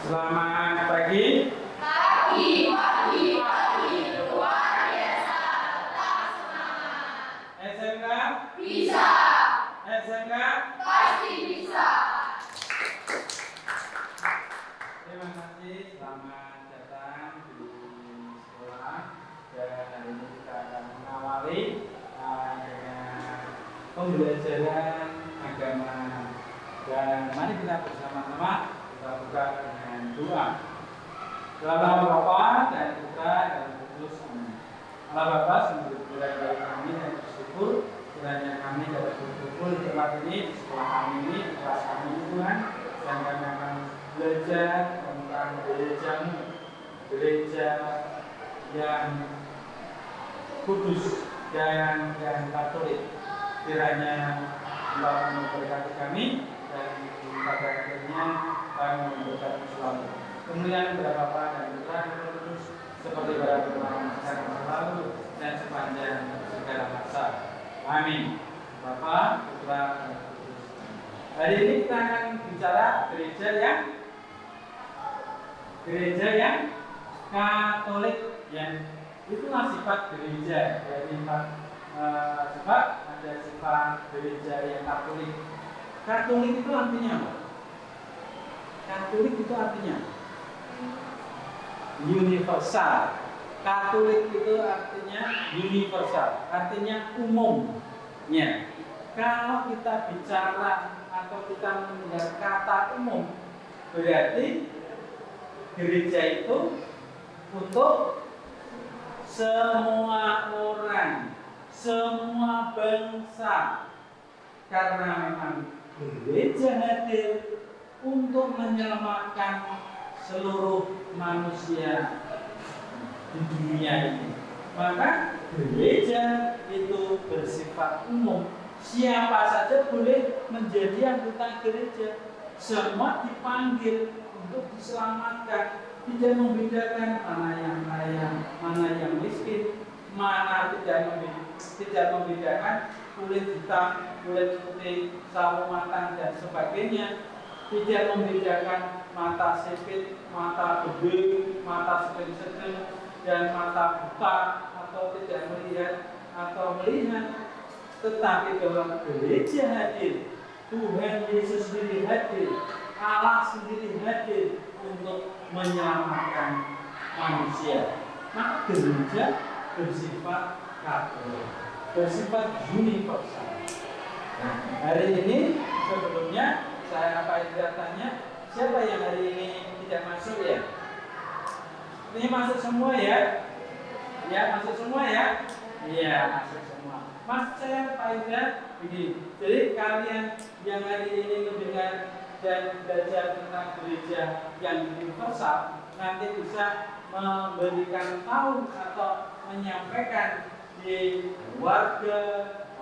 Selamat pagi. Pagi, luar biasa, tetap semangat. SMK Bisa, SMK. pasti bisa. Terima kasih, selamat datang di sekolah. Dan hari ini kita akan mengawali dengan pembelajaran agama. Dan mari kita bersama-sama kita buka dengan doa. Dalam Bapa dan Putra dan Roh Kudus. Amin. Allah Bapa, sungguh berdoa dari kami dan bersyukur kiranya kami dapat berkumpul di tempat ini, di sekolah kami ini, di kelas kami ini Tuhan, dan kami akan belajar tentang gerejamu, gereja yang kudus dan yang katolik. Kiranya Allah memberkati kami dan pada akhirnya kami memberkati selalu. Kemudian kepada Bapa dan Putra dan Roh Kudus seperti pada pertemuan sekarang selalu dan sepanjang segala masa. Amin. Bapa, Putra dan Roh Kudus. Hari ini kita akan bicara gereja yang Katolik, yang itulah sifat gereja. Jadi sifat ada sifat gereja yang Katolik. Katolik itu artinya apa? Katolik itu artinya universal. Katolik itu artinya universal, artinya umumnya. Kalau kita bicara atau kita mendengar kata umum, berarti gereja itu untuk semua orang, semua bangsa. Karena memang gereja hadir untuk menyelamatkan seluruh manusia di dunia ini. Maka gereja itu bersifat umum. Siapa saja boleh menjadi anggota gereja. Semua dipanggil untuk diselamatkan. Tidak membedakan mana yang kaya, mana yang miskin, mana tidak membedakan kulit hitam, kulit putih, sawo matang dan sebagainya. Tidak membedakan mata sipit, mata bedil, mata sedang, dan mata buta atau tidak melihat atau melihat. Tetapi dalam gereja hadir, Tuhan Yesus sendiri hadir, Allah sendiri hadir untuk menyelamatkan manusia. Maka gereja bersifat Katolik, bersifat universal. Nah, hari ini sebelumnya saya tanya, siapa yang hari ini tidak masuk ya? Ini masuk semua ya? Ya, masuk semua ya? Iya, masuk semua. Mas saya Pak begini. Jadi kalian yang hari ini mendengar dan belajar tentang gereja yang universal, nanti bisa memberikan tahu atau menyampaikan di keluarga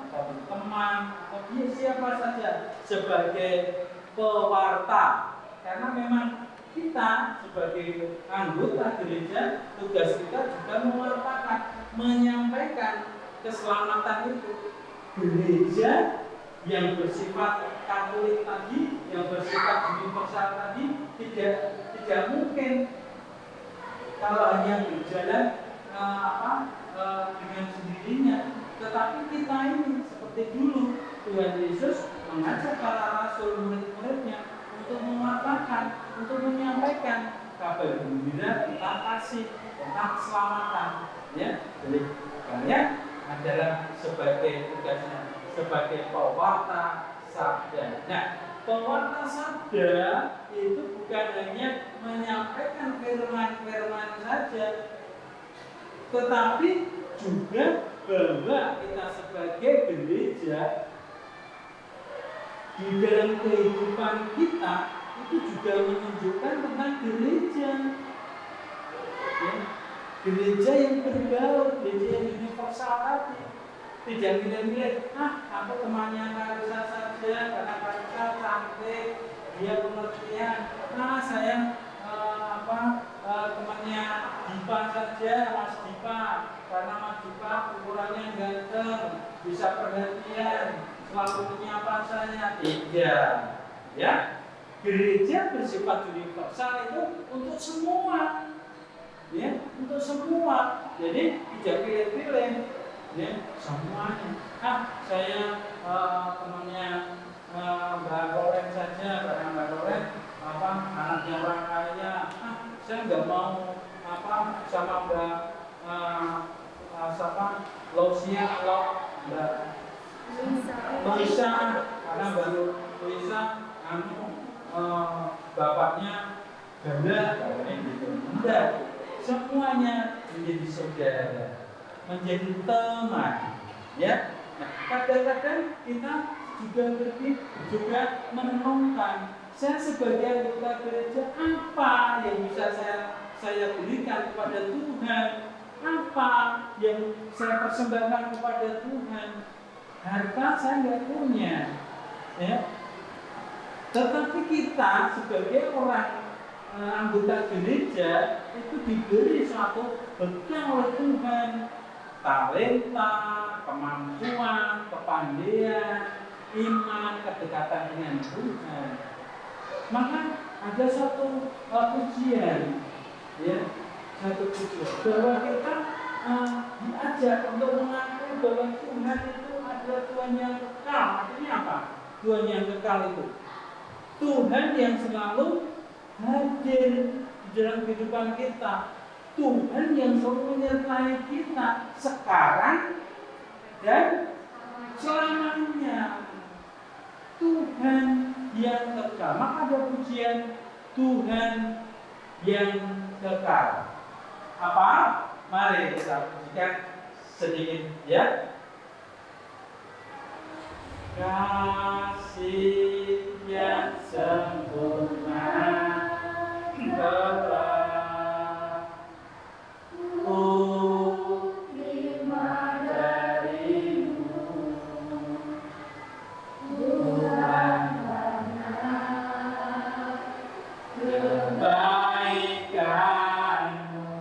atau teman atau siapa saja sebagai pewarta. Karena memang kita sebagai anggota gereja, tugas kita juga mewartakan, menyampaikan keselamatan itu. Gereja yang bersifat Katolik tadi, yang bersifat universal tadi, tidak mungkin kalau hanya berjalan dengan sendirinya. Tetapi kita ini seperti dulu Tuhan Yesus mengajak para rasul murid-muridnya untuk mewartakan, untuk menyampaikan kabar gembira tentang kasih, tentang keselamatan. Ya, jadi kalian adalah sebagai tugasnya sebagai pewarta sabda. Nah, pewarta sabda itu bukan hanya menyampaikan firman-firman saja, tetapi juga bahwa kita sebagai gereja di dalam kehidupan kita itu juga menunjukkan tentang gereja. Ya, gereja yang bergaul, gereja yang universal tadi. Tidak milih-milih, aku temannya Karisa saja karena Karisa cantik, dia pengertian. Saya temannya Dipa saja, Mas Dipa, karena Mas Dipa ukurannya ganteng, bisa perhatian, selalu menyapa saya. Tidak, ya. gereja bersifat universal itu untuk semua, ya, untuk semua. Jadi tidak pilih-pilih, ya, semuanya. Saya temannya Mbak Loren saja, karena Mbak Loren anaknya orang kaya. Saya nggak mau sama Mbak Lucia, Mbak Luisa, karena Mbak Luisa bapaknya ganda, gitu. Enggak, semuanya menjadi saudara, menjadi teman, ya. Nah, kadang-kadang kita juga merenungkan, saya sebagai anggota gereja apa yang bisa saya berikan kepada Tuhan, apa yang saya persembahkan kepada Tuhan. Harta saya nggak punya, ya. Tetapi kita sebagai orang anggota gereja itu diberi suatu bekal oleh Tuhan, talenta, kemampuan, kepandaian, iman, kedekatan dengan Tuhan. Maka ada satu pujian, ya, satu pujian bahwa kita diajak untuk mengakui bahwa Tuhan itu adalah Tuhan yang kekal. Artinya apa? Tuhan yang kekal itu Tuhan yang selalu hadir di dalam kehidupan kita, Tuhan yang selalu menyertai kita sekarang dan selamanya. Tuhan yang kekal. Maka ada pujian Tuhan yang kekal. Apa? Mari kita pujikan sedikit, ya. Kasih yang sempurna telah ku terima darimu, bukan karena kebaikanmu,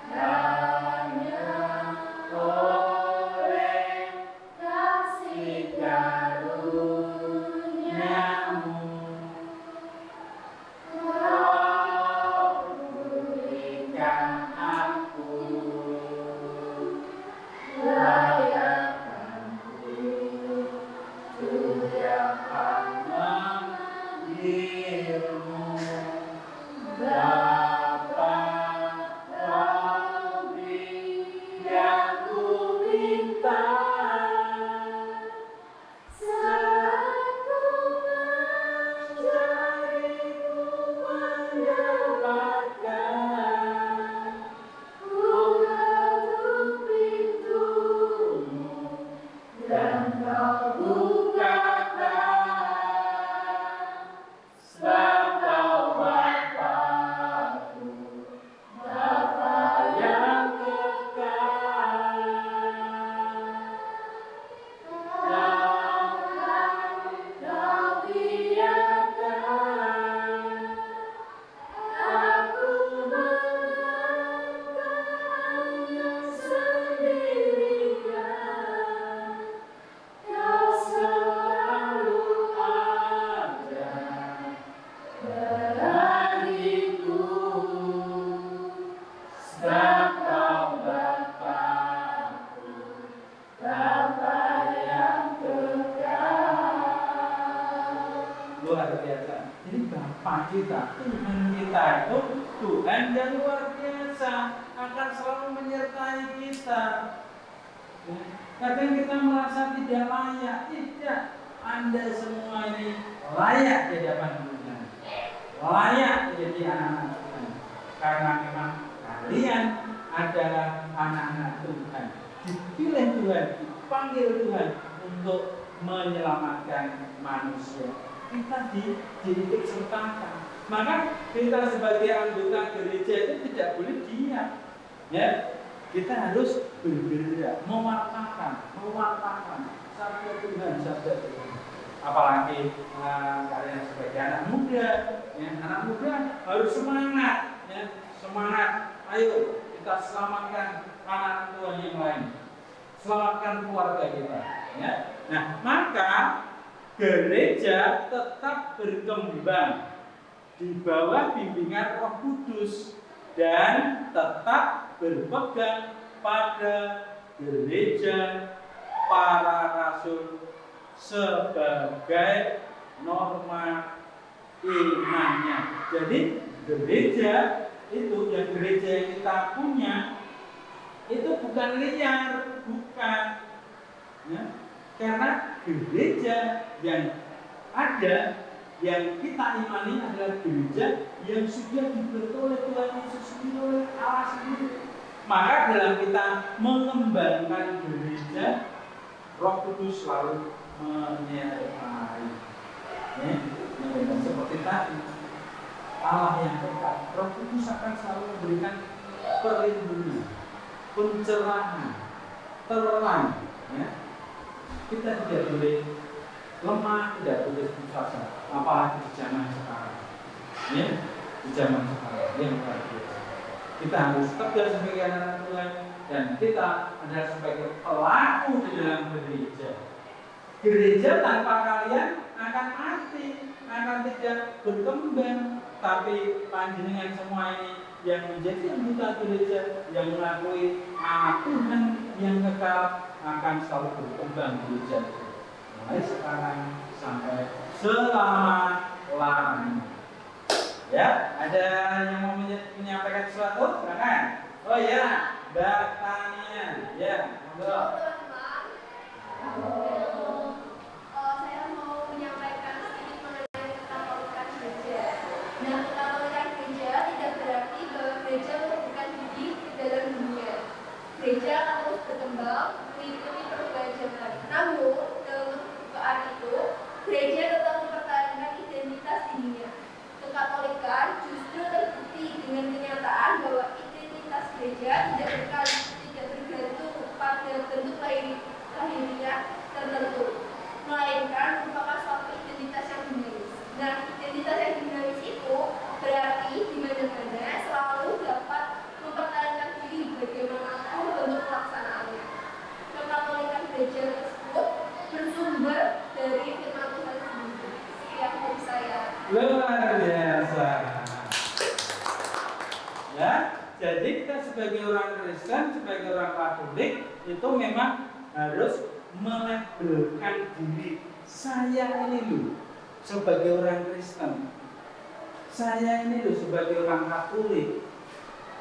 hanya oleh kasih karuniamu kau berikan aku layakanku untuk dapat memanggilmu Bapa. Kau beri yang ku minta saat ku mencarimu mendapatkan. Ku ketuk pintumu dan kau bukakan, sebab kau Bapa-Ku, Bapa yang kekal. Takkan kau biarkan aku menangkapnya sendirian. Kau selalu ada bagiku, sebab kau Bapa-Ku, Bapa yang kekal. Luar biasa. Jadi Bapa kita, Tuhan kita itu Tuhan yang luar biasa, akan selalu menyertai kita. Kadang kita merasa tidak layak. Tidak, Anda semua ini layak di hadapan Tuhan, layak menjadi anak-anak Tuhan, karena memang kalian adalah anak-anak Tuhan, dipilih Tuhan, dipanggil Tuhan untuk menyelamatkan manusia. Kita dididik sertakan. Maka kita sebagai anggota gereja itu tidak boleh diam, ya. Kita harus bergerak, mewartakan sabda Tuhan, Apalagi kalian sebagai anak muda, ya, anak muda harus semangat, ya, semangat. Ayo kita selamatkan anak Tuhan yang lain, selamatkan keluarga kita, ya. Nah, maka gereja tetap berkembang di bawah bimbingan Roh Kudus dan tetap berpegang pada gereja para rasul sebagai norma imannya. Jadi gereja itu, yang gereja yang kita punya itu bukan liar, bukan ya. Karena gereja yang ada, yang kita imani adalah gereja yang sudah dibentuk oleh Tuhan Yesus sendiri, oleh Allah sendiri. Maka dalam kita mengembangkan gereja, Roh Kudus selalu menyertai. Ya, seperti tadi, Allah yang dekat, Roh Kudus akan selalu memberikan perlindungan, pencerahan, terang. Ya. Kita tidak boleh lemah, tidak boleh putus asa, apalagi di zaman sekarang. Ya, di zaman sekarang yang terakhir. Kita harus tegar sebagai anak Tuhan dan kita adalah sebagai pelaku di dalam gereja. Gereja tanpa kalian akan mati, akan tidak berkembang. Tapi panjenengan semua ini yang menjadi anggota gereja, yang mengakui Tuhan yang kekal, akan selalu berkembang gereja itu. Mulai sekarang sampai selama-lamanya. Ya, ada yang mau menyampaikan sesuatu? Silakan. Oh ya, Mbak Tania. Ya, monggo. Saya mau menyampaikan sedikit mengenai kekatolikan gereja. Nah, kekatolikan gereja tidak berarti bahwa gereja merupakan diri di dalam dunia. Gereja akan terus berkembang mengikuti perubahan zaman. Namun, dalam kebukaan itu, gereja tetap mempertahankan identitas dirinya. Kekatolikan justru terbukti dengan kenyataan bahwa identitas gereja tidak bergantung pada bentuk lahiriah tertentu, melainkan merupakan suatu identitas yang dinamis. Nah, identitas yang dinamis itu berarti di mana-mana selalu dapat mempertahankan diri bagaimanapun bentuk pelaksanaannya. Kekatolikan gereja tersebut bersumber dari firman Tuhan sendiri. Sekian dari saya. Luar biasa. Ya, jadi kita sebagai orang Kristen, sebagai orang Katolik itu memang harus melabelkan diri. Saya ini loh sebagai orang Kristen. Saya ini loh sebagai orang Katolik.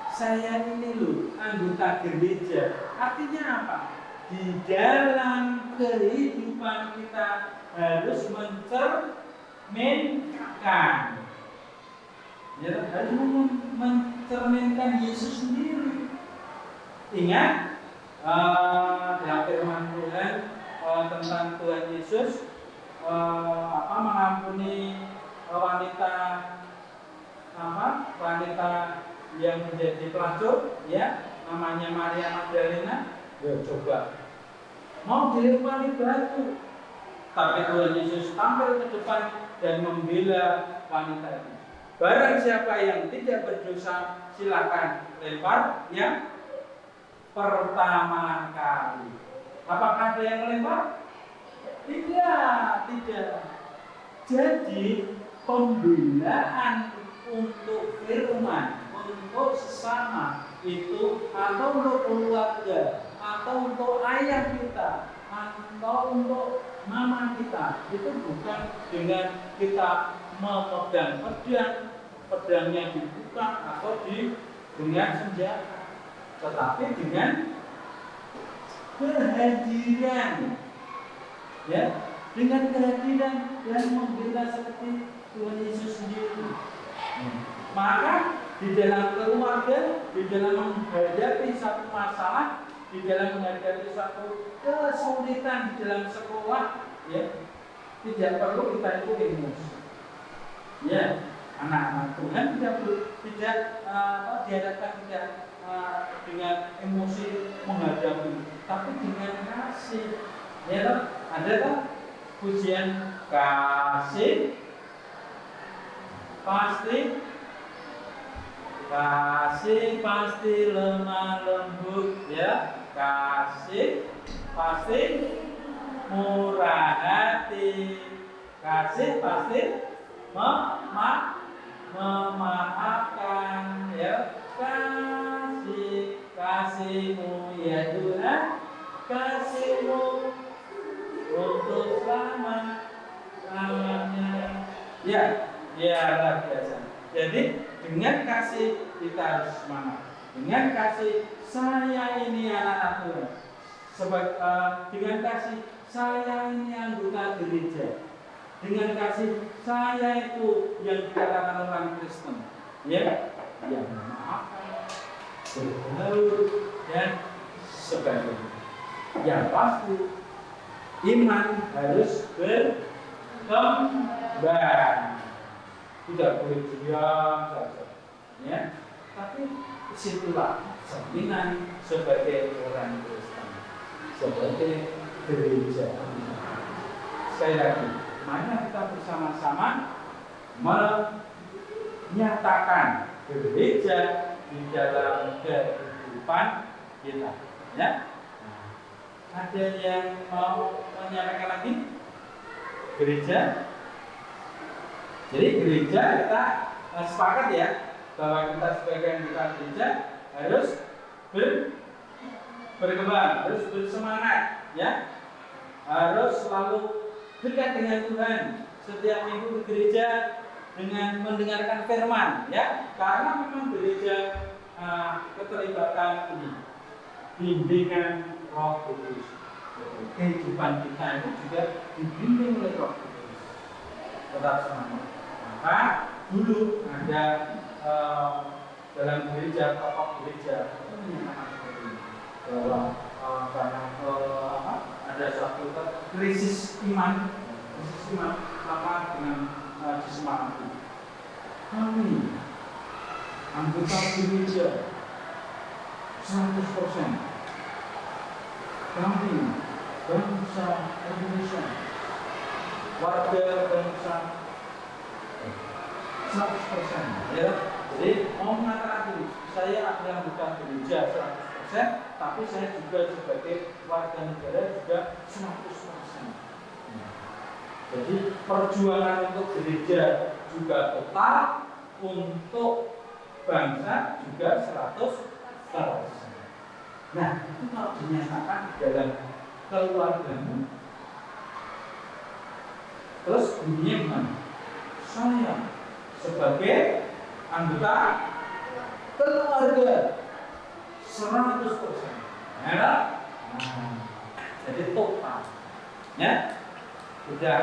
Saya ini loh anggota gereja. Artinya apa? Di dalam kehidupan kita harus mencerminkan, ya, harus mencerminkan Yesus sendiri. Ingat dalam firman Tuhan tentang Tuhan Yesus mengampuni wanita yang menjadi pelacur, ya, namanya Maria Magdalena. Ya, coba mau dilempari batu, tapi Tuhan Yesus tampil ke depan dan membela wanita itu. Barang siapa yang tidak berdosa, silakan lempar yang pertama kali. Apakah ada yang melempar? Tidak. Jadi pembelaan untuk firman, untuk sesama itu, atau untuk keluarga, atau untuk ayah kita, atau untuk mama kita, itu bukan dengan kita memegang pedangnya dibuka atau dengan senjata, tetapi dengan kehadiran, ya, dengan kehadiran dan membela seperti Tuhan Yesus sendiri. Maka di dalam keluarga, di dalam menghadapi satu masalah, di dalam menghadapi suatu kesulitan di dalam sekolah, ya, tidak perlu kita itu emosi. Ya, anak-anak Tuhan tidak dihadapkan tidak dengan emosi menghadapi, tapi dengan kasih. Ya, ada kan pujian kasih pasti lemah lembut, ya, kasih pasti murah hati. Kasih pasti memaafkan, ya. Kasihmu ya Tuhan, kasihmu untuk selamanya. Ya, luar biasa. Jadi dengan kasih kita harus semangat. Dengan kasih saya ini anak Tuhan. Dengan kasih saya ini anggota gereja. Dengan kasih saya itu yang dikatakan orang Kristen, ya, yang memaafkan, bergaul dan sebagainya. Yang pasti iman harus berkembang. Tidak boleh diam saja, ya. Tapi disitulah cerminan sebagai orang Kristen, sebagai gereja. Sekali lagi, mari kita bersama-sama menyatakan gereja di dalam kehidupan kita, ya. Ada yang mau menyampaikan lagi? Gereja. Jadi gereja kita sepakat ya bahwa kita sebagai anggota gereja harus berkembang, harus bersemangat, ya. Harus selalu dekat dengan Tuhan. Setiap minggu ke gereja dengan mendengarkan firman, ya. Karena memang gereja keterlibatan ini bimbingan Roh Kudus. Kehidupan kita itu juga dibimbing oleh Roh Kudus. Tetap semangat. Maka dulu ada dalam gereja, tokoh gereja itu menyatakan seperti ini, bahwa karena ada suatu krisis iman, maka dengan disemangati. Kami anggota gereja 100%. Kami bangsa Indonesia, warga bangsa 100%, ya. Jadi mau mengatakan diri saya adalah bukan gereja 100%, tapi saya juga sebagai warga negara juga 100%. Jadi perjuangan untuk gereja juga total, untuk bangsa juga 100%. Nah, itu kalau dinyatakan dalam keluargamu, terus bunyinya gimana? Saya sebagai anggota keluarga 100%, ya. Nah, jadi total, ya. Tidak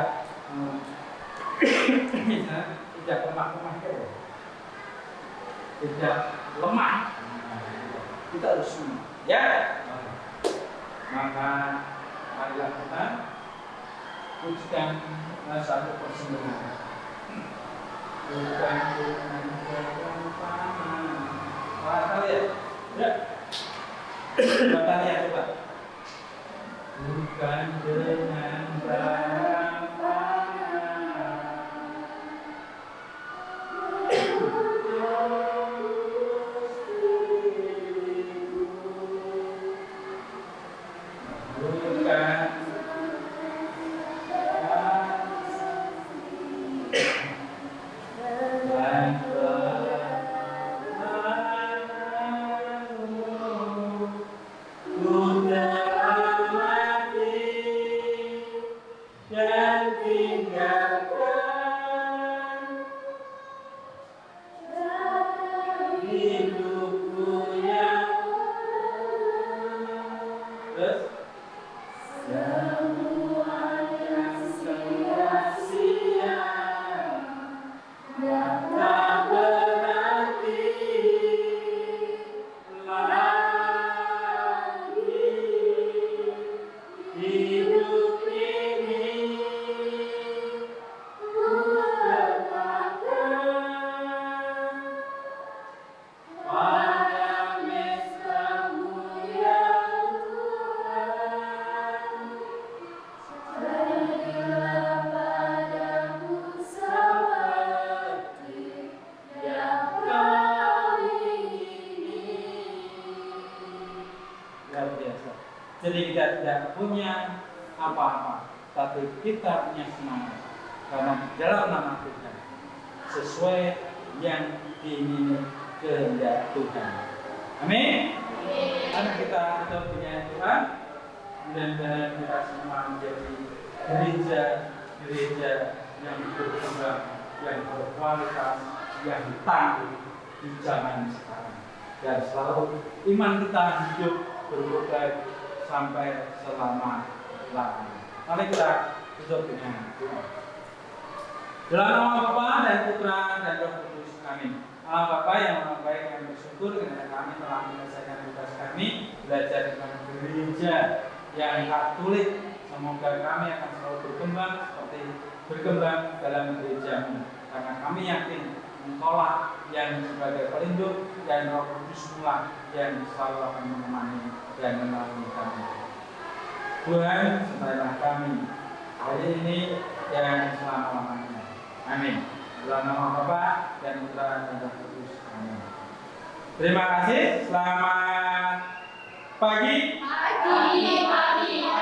tidak lemah-lemah, tidak lemah. Kita harus semua, ya. Maka marilah kita pujikan satu persembahyan. Bukan dengan kegampanan. Wah, tahu ya? Ya. Batalnya coba. Bukan dengan jadi kita tidak punya apa-apa, tapi kita punya semangat karena di dalam nama Tuhan sesuai yang diingini kehendak Tuhan. Amin. Karena kita punya Tuhan, mudah-mudahan kita semua menjadi gereja yang berkembang, yang berkualitas, yang tangguh di zaman sekarang. Dan selalu iman kita hidup berbuka sampai selama-lamanya. Mari kita tutup dengan doa. Dalam nama Bapa dan Putra dan Roh Kudus, amin. Allah Bapa yang maha baik, yang bersyukur karena kami telah menyelesaikan tugas kami belajar tentang gereja yang Katolik. Semoga kami akan selalu berkembang dalam gereja-Mu, karena kami yakin Engkaulah yang sebagai pelindung dan Roh Kudus pula yang selalu akan menemani dan menolong kami. Tuhan, sertailah kami hari ini dan selama-lamanya. Amin. Dalam nama Bapa dan Putra dan Roh Kudus. Amin. Terima kasih. Selamat pagi. Pagi.